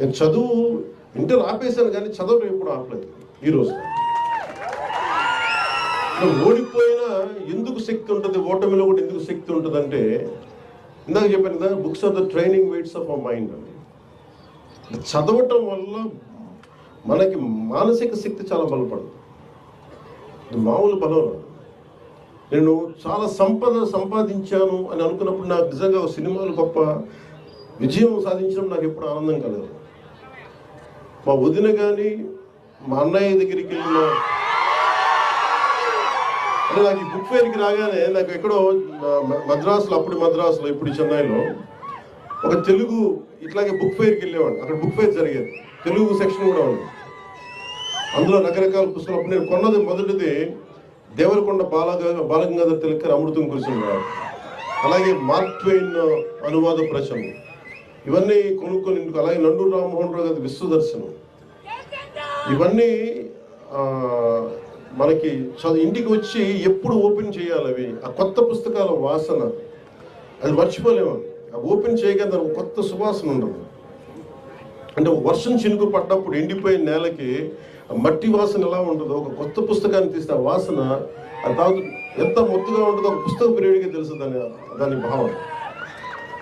నేను చదువు ఇంటర్ ఆపేశాను కానీ చదువు ఎప్పుడు ఆపలేదు. ఈరోజు ఓడిపోయినా ఎందుకు శక్తి ఉంటుంది, ఓటమిలో కూడా ఎందుకు శక్తి ఉంటుంది అంటే, ఇందాక చెప్పాను కదా, books are the training weights of our mind అని. చదవటం వల్ల మనకి మానసిక శక్తి చాలా బలపడుతుంది. మామూలు బలం. నేను చాలా సంపాదించాను అని అనుకున్నప్పుడు నాకు నిజంగా సినిమాలు గొప్ప విజయం సాధించడం నాకు ఎప్పుడు ఆనందం కలగదు. మా వదిన కానీ మా అన్నయ్య దగ్గరికి వెళ్ళిన అంటే నాకు ఈ బుక్ ఫేర్కి రాగానే నాకు ఎక్కడో మద్రాసులో, అప్పుడు మద్రాసులో ఇప్పుడు చెన్నైలో ఒక తెలుగు ఇట్లాగే బుక్ ఫేర్కి వెళ్ళేవాడు. అక్కడ బుక్ ఫేర్ జరిగేది, తెలుగు సెక్షన్ కూడా ఉంది. అందులో రకరకాల పుస్తకాలు. అప్పుడు నేను కొన్నది మొదటిది దేవరకొండ బాలగంగాధర్ తిలకర్ అమృతం కురిసిన, అలాగే మార్క్ ట్వైన్ అనువాద ప్రచనం, ఇవన్నీ కొనుక్కొని ఇందుకు. అలాగే నండూరు రామ్మోహన్ రావు గారి విశ్వదర్శనం, ఇవన్నీ మనకి ఇంటికి వచ్చి ఎప్పుడు ఓపెన్ చేయాలి అవి. ఆ కొత్త పుస్తకాల వాసన అది మర్చిపోలేము. ఓపెన్ చేయగానే దానికి కొత్త సువాసన ఉండదు. అంటే వర్షం చినుకు పడ్డప్పుడు ఎండిపోయిన నేలకి మట్టి వాసన ఎలా ఉంటుందో, ఒక కొత్త పుస్తకాన్ని తీస్తే ఆ వాసన అది ఎంత మొత్తుగా ఉంటుందో ఒక పుస్తక ప్రియుడికి తెలుసు దాని భావం.